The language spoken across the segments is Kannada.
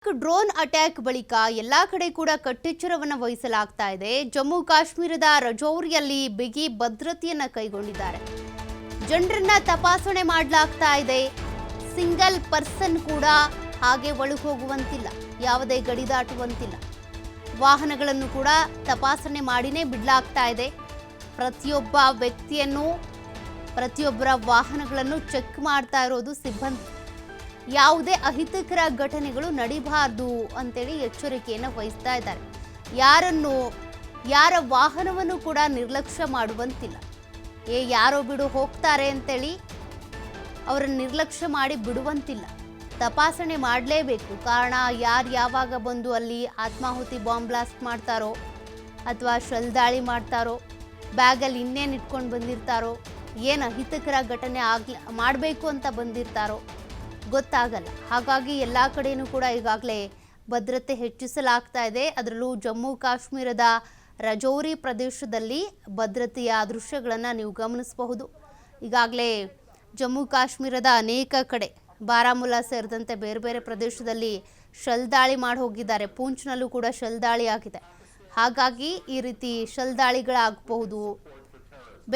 ಡ್ರೋನ್ ಅಟ್ಯಾಕ್ ಬಳಿಕ ಎಲ್ಲಾ ಕಡೆ ಕೂಡ ಕಟ್ಟೆಚ್ಚರವನ್ನು ವಹಿಸಲಾಗ್ತಾ ಇದೆ. ಜಮ್ಮು ಕಾಶ್ಮೀರದ ರಜೌರಿಯಲ್ಲಿ ಬಿಗಿ ಭದ್ರತೆಯನ್ನ ಕೈಗೊಂಡಿದ್ದಾರೆ. ಜನರನ್ನ ತಪಾಸಣೆ ಮಾಡಲಾಗ್ತಾ ಇದೆ. ಸಿಂಗಲ್ ಪರ್ಸನ್ ಕೂಡ ಹಾಗೆ ಒಳಗೆ ಹೋಗುವಂತಿಲ್ಲ, ಯಾವುದೇ ಗಡಿ ದಾಟುವಂತಿಲ್ಲ. ವಾಹನಗಳನ್ನು ಕೂಡ ತಪಾಸಣೆ ಮಾಡಿನೇ ಬಿಡಲಾಗ್ತಾ ಇದೆ. ಪ್ರತಿಯೊಬ್ಬ ವ್ಯಕ್ತಿಯನ್ನು, ಪ್ರತಿಯೊಬ್ಬರ ವಾಹನಗಳನ್ನು ಚೆಕ್ ಮಾಡ್ತಾ ಇರೋದು ಸಿಬ್ಬಂದಿ. ಯಾವುದೇ ಅಹಿತಕರ ಘಟನೆಗಳು ನಡೀಬಾರದು ಅಂತೇಳಿ ಎಚ್ಚರಿಕೆಯನ್ನು ವಹಿಸ್ತಾ ಇದ್ದಾರೆ. ಯಾರ ವಾಹನವನ್ನು ಕೂಡ ನಿರ್ಲಕ್ಷ್ಯ ಮಾಡುವಂತಿಲ್ಲ. ಯಾರೋ ಬಿಡು ಹೋಗ್ತಾರೆ ಅಂತೇಳಿ ಅವರನ್ನು ನಿರ್ಲಕ್ಷ್ಯ ಮಾಡಿ ಬಿಡುವಂತಿಲ್ಲ. ತಪಾಸಣೆ ಮಾಡಲೇಬೇಕು. ಕಾರಣ ಯಾವಾಗ ಬಂದು ಅಲ್ಲಿ ಆತ್ಮಾಹುತಿ ಬಾಂಬ್ ಬ್ಲಾಸ್ಟ್ ಮಾಡ್ತಾರೋ ಅಥವಾ ಶೆಲ್ ದಾಳಿ ಮಾಡ್ತಾರೋ, ಬ್ಯಾಗಲ್ಲಿ ಇನ್ನೇನು ಇಟ್ಕೊಂಡು ಬಂದಿರ್ತಾರೋ, ಏನು ಅಹಿತಕರ ಘಟನೆ ಮಾಡಬೇಕು ಅಂತ ಬಂದಿರ್ತಾರೋ ಗೊತ್ತಾಗಲ್ಲ. ಹಾಗಾಗಿ ಎಲ್ಲ ಕಡೆಯೂ ಕೂಡ ಈಗಾಗಲೇ ಭದ್ರತೆ ಹೆಚ್ಚಿಸಲಾಗ್ತಾ ಇದೆ. ಅದರಲ್ಲೂ ಜಮ್ಮು ಕಾಶ್ಮೀರದ ರಜೌರಿ ಪ್ರದೇಶದಲ್ಲಿ ಭದ್ರತೆಯ ದೃಶ್ಯಗಳನ್ನು ನೀವು ಗಮನಿಸಬಹುದು. ಈಗಾಗಲೇ ಜಮ್ಮು ಕಾಶ್ಮೀರದ ಅನೇಕ ಕಡೆ, ಬಾರಾಮುಲ್ಲಾ ಸೇರಿದಂತೆ ಬೇರೆ ಬೇರೆ ಪ್ರದೇಶದಲ್ಲಿ ಶೆಲ್ ದಾಳಿ ಮಾಡಿ ಹೋಗಿದ್ದಾರೆ. ಪೂಂಚ್ನಲ್ಲೂ ಕೂಡ ಶೆಲ್ ದಾಳಿ ಆಗಿದೆ. ಹಾಗಾಗಿ ಈ ರೀತಿ ಶೆಲ್ ದಾಳಿಗಳಾಗಬಹುದು,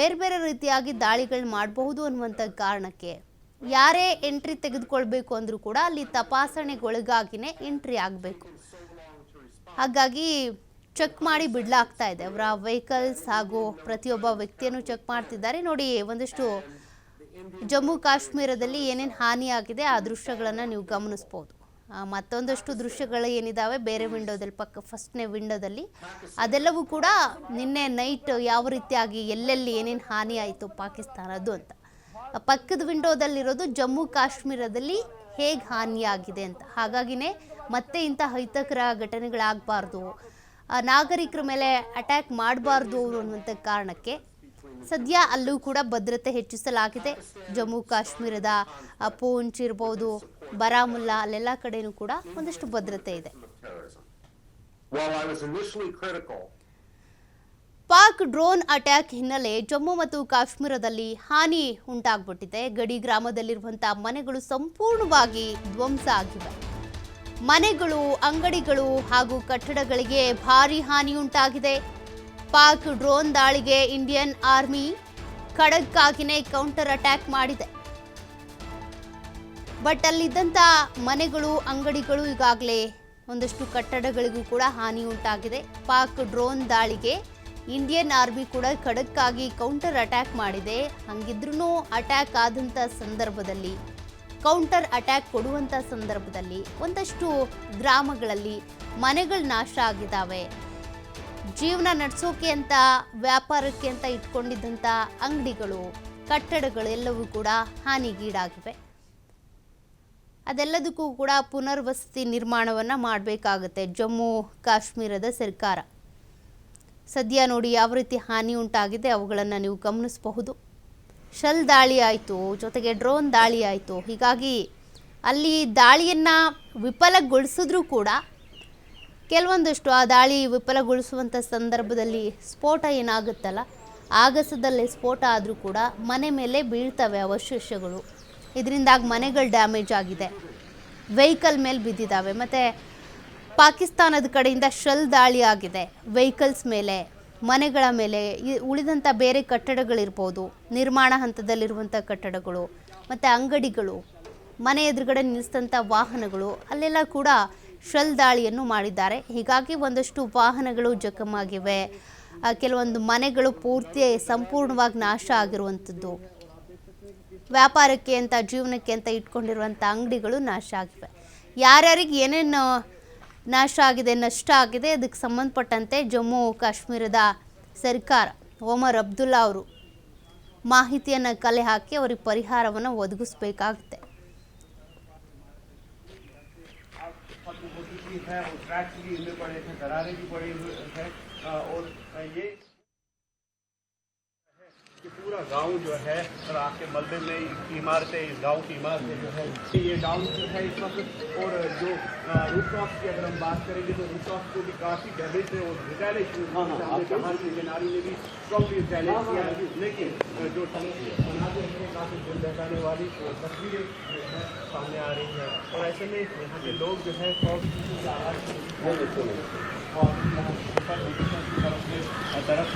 ಬೇರೆ ಬೇರೆ ರೀತಿಯಾಗಿ ದಾಳಿಗಳು ಮಾಡಬಹುದು ಅನ್ನುವಂಥ ಕಾರಣಕ್ಕೆ ಯಾರೇ ಎಂಟ್ರಿ ತೆಗೆದುಕೊಳ್ಬೇಕು ಅಂದರೂ ಕೂಡ ಅಲ್ಲಿ ತಪಾಸಣೆಗೊಳಗಾಗಿನೇ ಎಂಟ್ರಿ ಆಗಬೇಕು. ಹಾಗಾಗಿ ಚೆಕ್ ಮಾಡಿ ಬಿಡಲಾಗ್ತಾ ಇದೆ. ಅವರ ವೆಹಿಕಲ್ಸ್ ಹಾಗೂ ಪ್ರತಿಯೊಬ್ಬ ವ್ಯಕ್ತಿಯನ್ನು ಚೆಕ್ ಮಾಡ್ತಿದ್ದಾರೆ. ನೋಡಿ, ಒಂದಷ್ಟು ಜಮ್ಮು ಕಾಶ್ಮೀರದಲ್ಲಿ ಏನೇನು ಹಾನಿಯಾಗಿದೆ ಆ ದೃಶ್ಯಗಳನ್ನು ನೀವು ಗಮನಿಸ್ಬೋದು. ಮತ್ತೊಂದಷ್ಟು ದೃಶ್ಯಗಳು ಏನಿದ್ದಾವೆ ಬೇರೆ ವಿಂಡೋದಲ್ಲಿ, ಫಸ್ಟ್ನೇ ವಿಂಡೋದಲ್ಲಿ, ಅದೆಲ್ಲವೂ ಕೂಡ ನಿನ್ನೆ ನೈಟ್ ಯಾವ ರೀತಿಯಾಗಿ ಎಲ್ಲೆಲ್ಲಿ ಏನೇನು ಹಾನಿ ಆಯಿತು ಪಾಕಿಸ್ತಾನದ್ದು ಅಂತ. ಪಕ್ಕದ ವಿಂಡೋದಲ್ಲಿರೋದು ಜಮ್ಮು ಕಾಶ್ಮೀರದಲ್ಲಿ ಹೇಗೆ ಹಾನಿಯಾಗಿದೆ ಅಂತ. ಹಾಗಾಗಿನೇ ಮತ್ತೆ ಇಂಥ ಅಹಿತಕರ ಘಟನೆಗಳಾಗಬಾರ್ದು, ನಾಗರಿಕರ ಮೇಲೆ ಅಟ್ಯಾಕ್ ಮಾಡಬಾರ್ದು ಅವರು ಅನ್ನುವಂಥ ಕಾರಣಕ್ಕೆ ಸದ್ಯ ಅಲ್ಲೂ ಕೂಡ ಭದ್ರತೆ ಹೆಚ್ಚಿಸಲಾಗಿದೆ. ಜಮ್ಮು ಕಾಶ್ಮೀರದ ಪೂಂಚ್ ಇರ್ಬೋದು, ಬಾರಾಮುಲ್ಲಾ, ಅಲ್ಲೆಲ್ಲ ಕಡೆನೂ ಕೂಡ ಒಂದಷ್ಟು ಭದ್ರತೆ ಇದೆ. ಪಾಕ್ ಡ್ರೋನ್ ಅಟ್ಯಾಕ್ ಹಿನ್ನೆಲೆ ಜಮ್ಮು ಮತ್ತು ಕಾಶ್ಮೀರದಲ್ಲಿ ಹಾನಿ ಉಂಟಾಗ್ಬಿಟ್ಟಿದೆ. ಗಡಿ ಗ್ರಾಮದಲ್ಲಿರುವಂತಹ ಮನೆಗಳು ಸಂಪೂರ್ಣವಾಗಿ ಧ್ವಂಸ ಆಗಿವೆ. ಮನೆಗಳು, ಅಂಗಡಿಗಳು ಹಾಗೂ ಕಟ್ಟಡಗಳಿಗೆ ಭಾರಿ ಹಾನಿ ಉಂಟಾಗಿದೆ. ಪಾಕ್ ಡ್ರೋನ್ ದಾಳಿಗೆ ಇಂಡಿಯನ್ ಆರ್ಮಿ ಖಡಕ್ ಆಗಿನೇ ಕೌಂಟರ್ ಅಟ್ಯಾಕ್ ಮಾಡಿದೆ. ಬಟ್ ಅಲ್ಲಿದ್ದಂಥ ಮನೆಗಳು, ಅಂಗಡಿಗಳು, ಈಗಾಗಲೇ ಒಂದಷ್ಟು ಕಟ್ಟಡಗಳಿಗೂ ಕೂಡ ಹಾನಿ ಉಂಟಾಗಿದೆ. ಪಾಕ್ ಡ್ರೋನ್ ದಾಳಿಗೆ ಇಂಡಿಯನ್ ಆರ್ಮಿ ಕೂಡ ಖಡಕ್ ಆಗಿ ಕೌಂಟರ್ ಅಟ್ಯಾಕ್ ಮಾಡಿದೆ. ಹಂಗಿದ್ರೂ ಅಟ್ಯಾಕ್ ಆದಂಥ ಸಂದರ್ಭದಲ್ಲಿ, ಕೌಂಟರ್ ಅಟ್ಯಾಕ್ ಕೊಡುವಂಥ ಸಂದರ್ಭದಲ್ಲಿ ಒಂದಷ್ಟು ಗ್ರಾಮಗಳಲ್ಲಿ ಮನೆಗಳು ನಾಶ ಆಗಿದ್ದಾವೆ. ಜೀವನ ನಡೆಸೋಕೆ ಅಂತ, ವ್ಯಾಪಾರಕ್ಕೆ ಅಂತ ಇಟ್ಕೊಂಡಿದ್ದಂಥ ಅಂಗಡಿಗಳು, ಕಟ್ಟಡಗಳು ಎಲ್ಲವೂ ಕೂಡ ಹಾನಿಗೀಡಾಗಿವೆ. ಅದೆಲ್ಲದಕ್ಕೂ ಕೂಡ ಪುನರ್ವಸತಿ ನಿರ್ಮಾಣವನ್ನು ಮಾಡಬೇಕಾಗುತ್ತೆ ಜಮ್ಮು ಕಾಶ್ಮೀರದ ಸರ್ಕಾರ. ಸದ್ಯ ನೋಡಿ ಯಾವ ರೀತಿ ಹಾನಿ ಉಂಟಾಗಿದೆ ಅವುಗಳನ್ನು ನೀವು ಗಮನಿಸಬಹುದು. ಶೆಲ್ ದಾಳಿ ಆಯಿತು, ಜೊತೆಗೆ ಡ್ರೋನ್ ದಾಳಿ ಆಯಿತು. ಹೀಗಾಗಿ ಅಲ್ಲಿ ದಾಳಿಯನ್ನು ವಿಫಲಗೊಳಿಸಿದ್ರೂ ಕೂಡ ಕೆಲವೊಂದಷ್ಟು ಆ ದಾಳಿ ವಿಫಲಗೊಳಿಸುವಂಥ ಸಂದರ್ಭದಲ್ಲಿ ಸ್ಫೋಟ ಏನಾಗುತ್ತಲ್ಲ, ಆಗಸದಲ್ಲೇ ಸ್ಫೋಟ ಆದರೂ ಕೂಡ ಮನೆ ಮೇಲೆ ಬೀಳ್ತವೆ ಅವಶೇಷಗಳು. ಇದರಿಂದಾಗಿ ಮನೆಗಳು ಡ್ಯಾಮೇಜ್ ಆಗಿದೆ, ವೆಹಿಕಲ್ ಮೇಲೆ ಬಿದ್ದಿದ್ದಾವೆ. ಮತ್ತು ಪಾಕಿಸ್ತಾನದ ಕಡೆಯಿಂದ ಶೆಲ್ ದಾಳಿ ಆಗಿದೆ ವೆಹಿಕಲ್ಸ್ ಮೇಲೆ, ಮನೆಗಳ ಮೇಲೆ. ಉಳಿದಂಥ ಬೇರೆ ಕಟ್ಟಡಗಳಿರ್ಬೋದು, ನಿರ್ಮಾಣ ಹಂತದಲ್ಲಿರುವಂಥ ಕಟ್ಟಡಗಳು ಮತ್ತು ಅಂಗಡಿಗಳು, ಮನೆ ಎದುರುಗಡೆ ನಿಲ್ಲಿಸಿದಂಥ ವಾಹನಗಳು, ಅಲ್ಲೆಲ್ಲ ಕೂಡ ಶೆಲ್ ದಾಳಿಯನ್ನು ಮಾಡಿದ್ದಾರೆ. ಹೀಗಾಗಿ ಒಂದಷ್ಟು ವಾಹನಗಳು ಜಖಮಾಗಿವೆ, ಕೆಲವೊಂದು ಮನೆಗಳು ಸಂಪೂರ್ಣವಾಗಿ ನಾಶ ಆಗಿರುವಂಥದ್ದು, ವ್ಯಾಪಾರಕ್ಕೆ ಅಂತ, ಜೀವನಕ್ಕೆ ಅಂತ ಇಟ್ಕೊಂಡಿರುವಂಥ ಅಂಗಡಿಗಳು ನಾಶ ಆಗಿವೆ. ಯಾರ್ಯಾರಿಗೆ ಏನೇನು ನಾಶ ಆಗಿದೆ, ನಷ್ಟ ಆಗಿದೆ, ಅದಕ್ಕೆ ಸಂಬಂಧಪಟ್ಟಂತೆ ಜಮ್ಮು ಕಾಶ್ಮೀರದ ಸರ್ಕಾರ, ಒಮರ್ ಅಬ್ದುಲ್ಲಾ ಅವರು ಮಾಹಿತಿಯನ್ನು ಕಲೆ ಹಾಕಿ ಅವರಿಗೆ ಪರಿಹಾರವನ್ನು ಒದಗಿಸಬೇಕಾಗುತ್ತೆ. पूरा गांव जो है राख के मलबे में इमारतें, इस गांव की इमारतें जो है ये डाउन जो है इस वक्त। और जो रूफटॉप की अगर हम बात करेंगे तो रूफटॉप को भी काफ़ी डैमेज है और रिटेलिएशन नारी ने भी स्ट्रॉन्गली रिटेलिएट किया। लेकिन जो मनाते हैं काफ़ी दिल दहलाने वाली तस्वीरें सामने आ रही है। और ऐसे में यहाँ के लोग जो है और तरफ